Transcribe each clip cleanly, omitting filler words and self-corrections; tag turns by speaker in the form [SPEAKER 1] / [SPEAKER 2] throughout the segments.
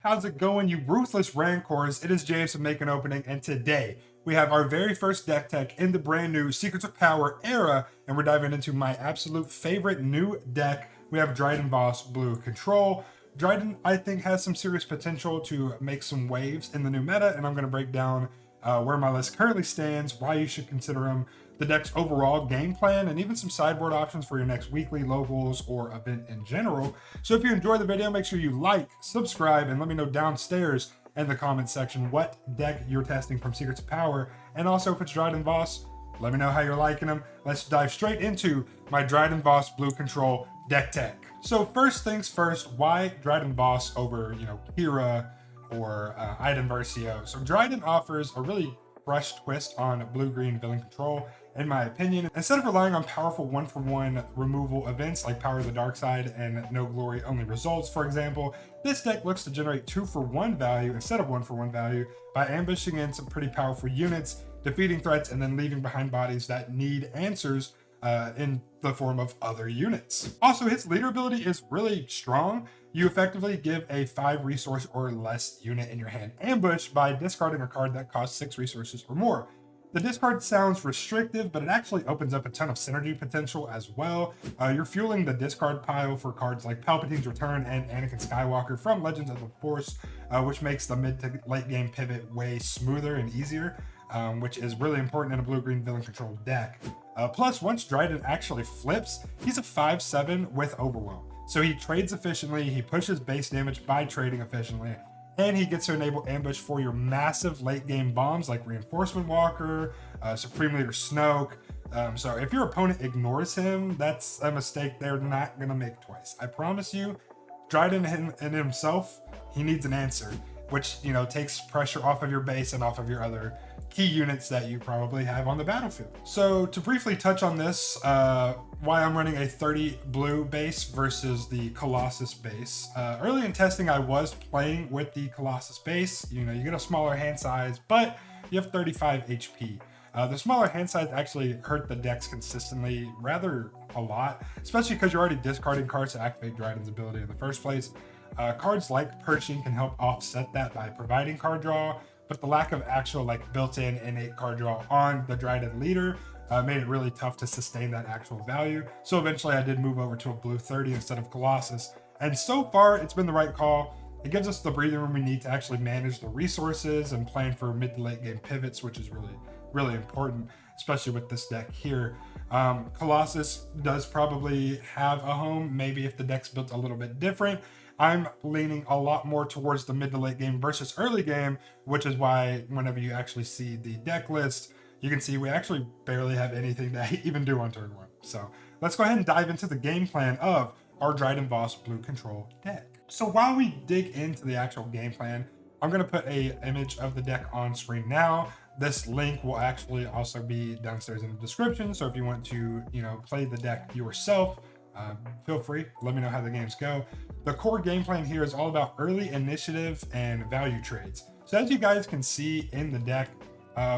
[SPEAKER 1] How's it going, you ruthless Rancors? It is James from Make an Opening, and today we have our very first deck tech in the brand new Secrets of Power era, and we're diving into my absolute favorite new deck. We have Dryden Vos Blue Control. Dryden, I think, has some serious potential to make some waves in the new meta, and I'm going to break down where my list currently stands, why you should consider him, the deck's overall game plan, and even some sideboard options for your next weekly, locals, or event in general. So if you enjoyed the video, make sure you like, subscribe, and let me know downstairs in the comments section what deck you're testing from Secrets of Power. And also, if it's Dryden Vos, let me know how you're liking them. Let's dive straight into my Dryden Vos Blue Control deck tech. So first things first, why Dryden Vos over, Kira or Iden Versio? So Dryden offers a really fresh twist on blue-green villain control, in my opinion. Instead of relying on powerful one-for-one removal events like Power of the Dark Side and No Glory only results, for example, this deck looks to generate 2-for-1 value instead of 1-for-1 value by ambushing in some pretty powerful units, defeating threats, and then leaving behind bodies that need answers in the form of other units. Also, his leader ability is really strong. You effectively give a 5 resource or less unit in your hand ambush by discarding a card that costs 6 resources or more. The discard sounds restrictive, but it actually opens up a ton of synergy potential as well. You're fueling the discard pile for cards like Palpatine's Return and Anakin Skywalker from Legends of the Force, which makes the mid to late game pivot way smoother and easier, which is really important in a blue-green villain control deck. Plus, once Dryden actually flips, he's a 5/7 with Overwhelm. So he trades efficiently, he pushes base damage by trading efficiently, and he gets to enable ambush for your massive late game bombs like Reinforcement Walker, Supreme Leader Snoke. So if your opponent ignores him, that's a mistake they're not going to make twice. I promise you, Dryden in himself, he needs an answer, which, takes pressure off of your base and off of your other key units that you probably have on the battlefield. So to briefly touch on this, why I'm running a 30 blue base versus the Colossus base. Early in testing, I was playing with the Colossus base. You get a smaller hand size, but you have 35 HP. The smaller hand size actually hurt the decks consistently rather a lot, especially because you're already discarding cards to activate Dryden's ability in the first place. Cards like Pershing can help offset that by providing card draw, but the lack of actual built-in innate card draw on the Dryden leader made it really tough to sustain that actual value. So eventually I did move over to a blue 30 instead of Colossus, and so far it's been the right call. It gives us the breathing room we need to actually manage the resources and plan for mid to late game pivots, which is really important, especially with this deck here. Colossus does probably have a home, maybe if the deck's built a little bit different. I'm leaning a lot more towards the mid to late game versus early game, which is why whenever you actually see the deck list, you can see we actually barely have anything to even do on turn 1. So let's go ahead and dive into the game plan of our Dryden Vos Blue Control deck. So while we dig into the actual game plan, I'm going to put an image of the deck on screen now. This link will actually also be downstairs in the description. So if you want to, play the deck yourself, feel free. Let me know how the games go. The core game plan here is all about early initiative and value trades. So as you guys can see in the deck,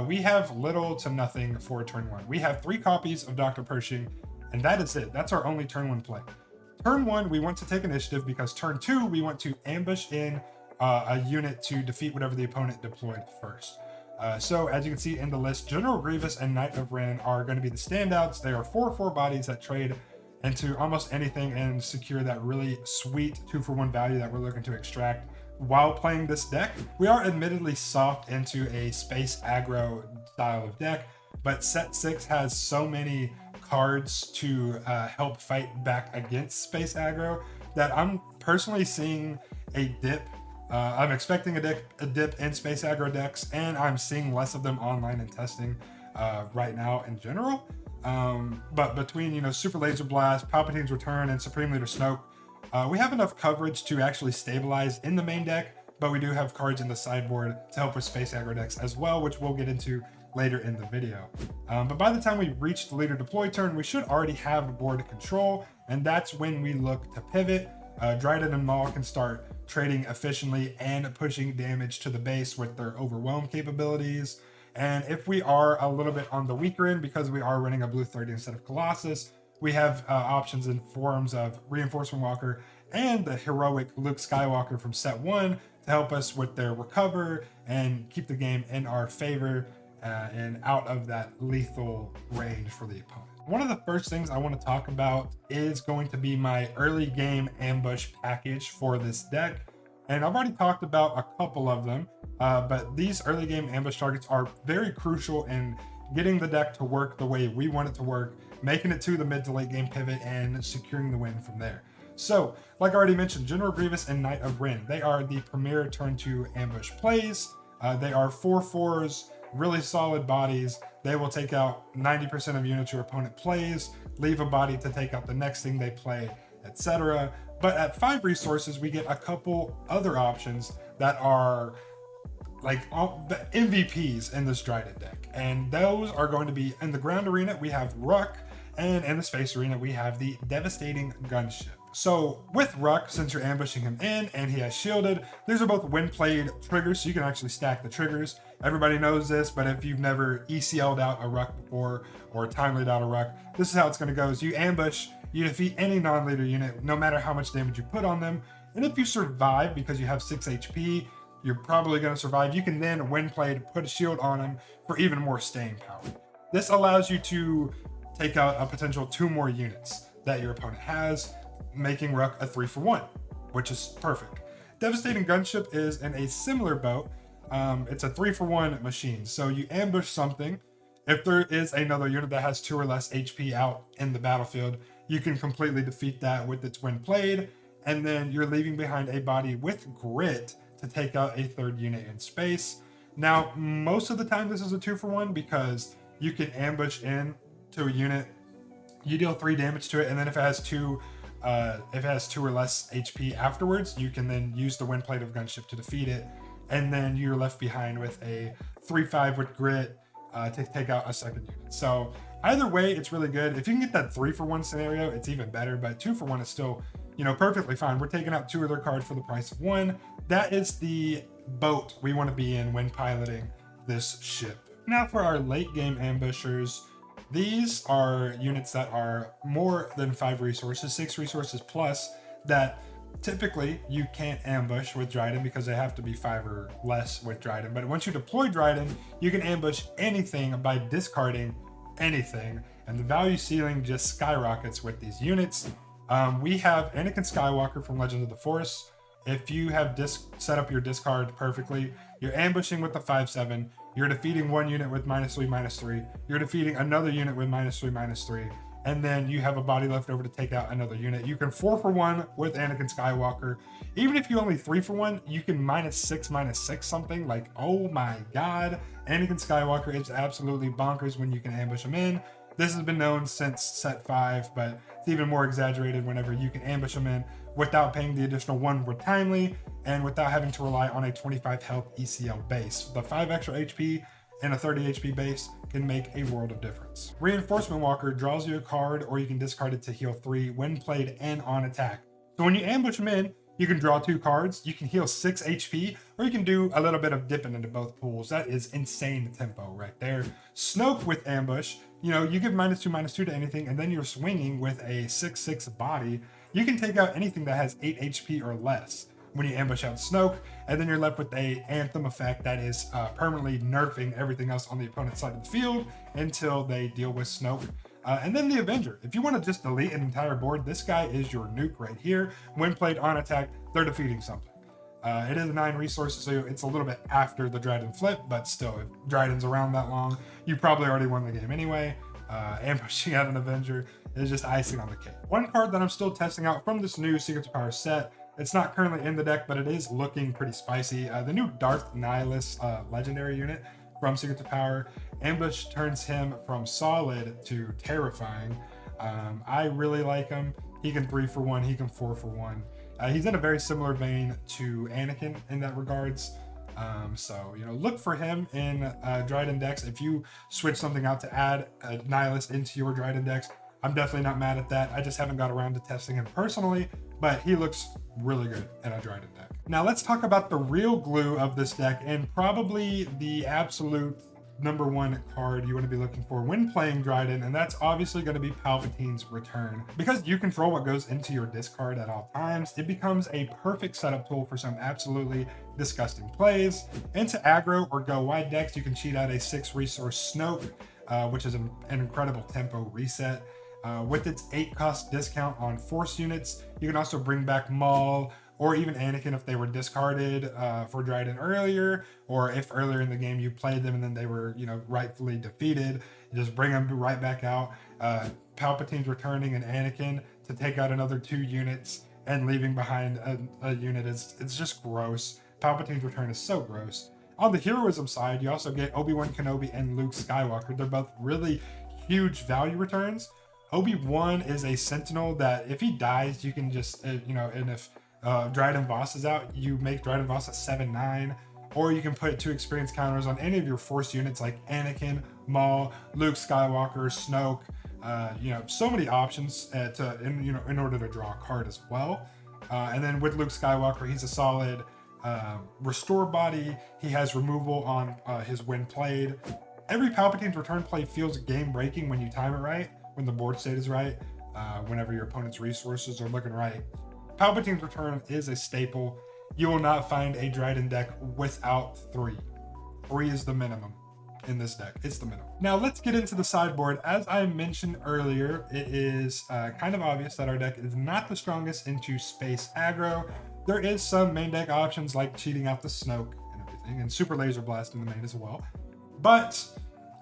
[SPEAKER 1] we have little to nothing for turn 1. We have 3 copies of Dr. Pershing, and that is it. That's our only turn 1 play. Turn 1, we want to take initiative because turn 2, we want to ambush in a unit to defeat whatever the opponent deployed first. So as you can see in the list, General Grievous and Knight of Ren are going to be the standouts. They are 4/4 bodies that trade into almost anything and secure that really sweet 2-for-1 value that we're looking to extract while playing this deck. We are admittedly soft into a space aggro style of deck, but set 6 has so many cards to help fight back against space aggro that I'm personally seeing a dip. I'm expecting a dip in space aggro decks, and I'm seeing less of them online and testing right now in general. But between Super Laser Blast, Palpatine's Return, and Supreme Leader Snoke, we have enough coverage to actually stabilize in the main deck, but we do have cards in the sideboard to help with space aggro decks as well, which we'll get into later in the video. But by the time we reach the leader deploy turn, we should already have board control, and that's when we look to pivot. Dryden and Maul can start trading efficiently and pushing damage to the base with their overwhelm capabilities. And if we are a little bit on the weaker end because we are running a blue 30 instead of Colossus, we have options in forms of Reinforcement Walker and the heroic Luke Skywalker from set 1 to help us with their recover and keep the game in our favor and out of that lethal range for the opponent. One of the first things I want to talk about is going to be my early game ambush package for this deck. And I've already talked about a couple of them, but these early game ambush targets are very crucial in getting the deck to work the way we want it to work, making it to the mid to late game pivot, and securing the win from there. So, like I already mentioned, General Grievous and Knight of Ren, they are the premier turn 2 ambush plays. They are 4/4s, really solid bodies. They will take out 90% of units your opponent plays, leave a body to take out the next thing they play, etc. But at 5 resources, we get a couple other options that are like the MVPs in this Dryden deck. And those are going to be in the ground arena, we have Ruck, and in the space arena, we have the Devastating Gunship. So with Ruck, since you're ambushing him in and he has shielded, these are both when played triggers, so you can actually stack the triggers. Everybody knows this, but if you've never ECL'd out a Ruck before or timely'd out a Ruck, this is how it's going to go. Is you ambush, you defeat any non-leader unit, no matter how much damage you put on them. And if you survive because you have 6 HP, you're probably going to survive. You can then, when played, put a shield on him for even more staying power. This allows you to take out a potential 2 more units that your opponent has, making Ruck a 3-for-1, which is perfect. Devastating Gunship is in a similar boat. It's a 3-for-1 machine. So you ambush something. If there is another unit that has 2 or less HP out in the battlefield, you can completely defeat that with its when played. And then you're leaving behind a body with grit to take out a 3rd unit in space. Now, most of the time this is a 2-for-1 because you can ambush in to a unit, you deal 3 damage to it, and then if it has 2 or less HP afterwards, you can then use the when played of Gunship to defeat it, and then you're left behind with a 3/5 with grit to take out a 2nd unit. So either way, it's really good. If you can get that 3-for-1 scenario, it's even better, but 2-for-1 is still, perfectly fine. We're taking out 2 of their cards for the price of 1. That is the boat we want to be in when piloting this ship. Now for our late game ambushers, these are units that are more than 5 resources, 6 resources plus, that typically you can't ambush with Dryden because they have to be 5 or less with Dryden. But once you deploy Dryden, you can ambush anything by discarding anything, and the value ceiling just skyrockets with these units. We have Anakin Skywalker from Legends of the Force. If you have set up your discard perfectly, you're ambushing with the 5/7. You're defeating 1 unit with -3/-3. You're defeating another unit with -3/-3. And then you have a body left over to take out another unit. You can 4-for-1 with Anakin Skywalker. Even if you only 3-for-1, you can -6/-6 something. Like, oh my god. Anakin Skywalker is absolutely bonkers when you can ambush him in. This has been known since set 5, but it's even more exaggerated whenever you can ambush him in without paying the additional 1 with timely and without having to rely on a 25 health ECL base. The 5 extra HP and a 30 HP base can make a world of difference. Reinforcement Walker draws you a card, or you can discard it to heal 3 when played and on attack. So when you ambush him in, you can draw 2 cards, you can heal 6 HP, or you can do a little bit of dipping into both pools. That is insane tempo right there. Snoke with ambush, you give -2/-2 to anything, and then you're swinging with a 6/6 body. You can take out anything that has 8 HP or less when you ambush out Snoke, and then you're left with a Anthem effect that is permanently nerfing everything else on the opponent's side of the field until they deal with Snoke. And then the Avenger. If you want to just delete an entire board, this guy is your nuke right here. When played on attack, they're defeating something. It is 9 resources, so it's a little bit after the Dryden flip, but still, if Dryden's around that long, you probably already won the game anyway. Ambushing out an Avenger is just icing on the cake. One card that I'm still testing out from this new Secrets of Power set, it's not currently in the deck, but it is looking pretty spicy. The new Darth Nihilus legendary unit from Secrets of Power. Ambush turns him from solid to terrifying. I really like him. He can 3-for-1, he can 4-for-1. He's in a very similar vein to Anakin in that regards. So, look for him in Dryden decks. If you switch something out to add a Nihilus into your Dryden decks, I'm definitely not mad at that. I just haven't got around to testing him personally, but he looks really good in a Dryden deck. Now let's talk about the real glue of this deck, and probably the absolute number one card you want to be looking for when playing Dryden, and that's obviously going to be Palpatine's Return. Because you control what goes into your discard at all times, it becomes a perfect setup tool for some absolutely disgusting plays. Into aggro or go wide decks, you can cheat out a 6 resource Snoke, which is an incredible tempo reset. With its 8 cost discount on Force units, you can also bring back Maul or even Anakin if they were discarded for Dryden earlier, or if earlier in the game you played them and then they were, rightfully defeated, you just bring them right back out. Palpatine's returning and Anakin to take out another 2 units and leaving behind a unit it's just gross. Palpatine's Return is so gross. On the heroism side, you also get Obi-Wan Kenobi and Luke Skywalker. They're both really huge value returns. Obi-Wan is a Sentinel that if he dies, you can just, and if Dryden Vos is out, you make Dryden Vos a 7/9, or you can put 2 experience counters on any of your Force units like Anakin, Maul, Luke Skywalker, Snoke. So many options in order to draw a card as well. And then with Luke Skywalker, he's a solid restore body. He has removal on his when played. Every Palpatine's Return play feels game breaking when you time it right, when the board state is right, whenever your opponent's resources are looking right. Palpatine's Return is a staple. You will not find a Dryden deck without 3. 3 is the minimum in this deck. It's the minimum. Now let's get into the sideboard. As I mentioned earlier, it is kind of obvious that our deck is not the strongest into space aggro. There is some main deck options like cheating out the Snoke and everything, and Super Laser Blast in the main as well. But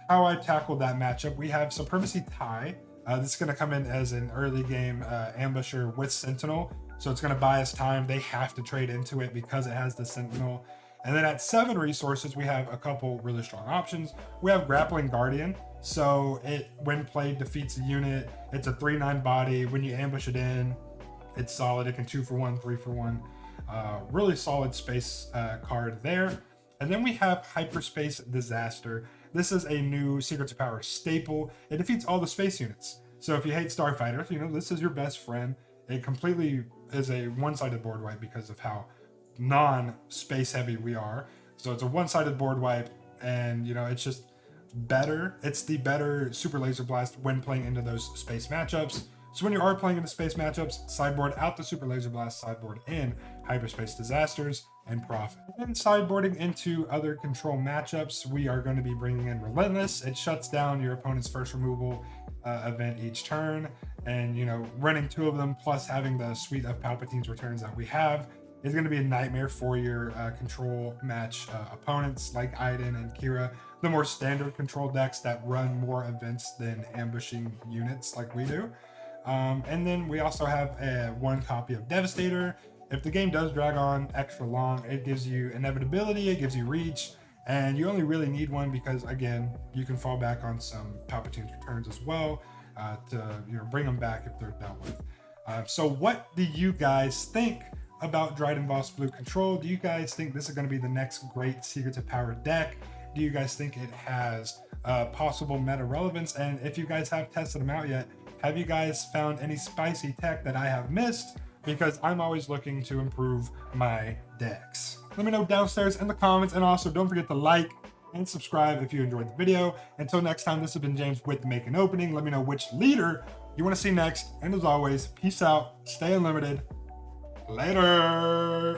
[SPEAKER 1] how I tackled that matchup, we have Supremacy Tie. This is going to come in as an early game ambusher with Sentinel. So it's going to buy us time. They have to trade into it because it has the Sentinel. And then at 7 resources, we have a couple really strong options. We have Grappling Guardian. So it, when played, defeats a unit. It's a 3/9 body. When you ambush it in, it's solid. It can 2-for-1, 3-for-1. Really solid space card there. And then we have Hyperspace Disaster. This is a new Secrets of Power staple. It defeats all the space units. So if you hate Starfighters, this is your best friend. It completely is a one-sided board wipe because of how non-space heavy we are. So it's a one-sided board wipe, and it's just better. It's the better Super Laser Blast when playing into those space matchups. So when you are playing into space matchups, sideboard out the Super Laser Blast, sideboard in Hyperspace Disasters, and profit. And sideboarding into other control matchups, we are going to be bringing in Relentless. It shuts down your opponent's first removal event each turn, and running 2 of them plus having the suite of Palpatine's Returns that we have is going to be a nightmare for your control match opponents like Iden and Kira, the more standard control decks that run more events than ambushing units like we do. And then we also have 1 copy of Devastator. If the game does drag on extra long, it gives you inevitability, it gives you reach, and you only really need 1 because, again, you can fall back on some Palpatine's Returns as well to bring them back if they're dealt with. So what do you guys think about Dryden Vos Blue Control? Do you guys think this is going to be the next great Secrets of Power deck? Do you guys think it has possible meta relevance? And if you guys have tested them out yet, have you guys found any spicy tech that I have missed? Because I'm always looking to improve my decks. Let me know downstairs in the comments, and also don't forget to like and subscribe if you enjoyed the video. Until next time, this has been James with Make an Opening. Let me know which leader you want to see next, and as always, peace out, stay unlimited, later.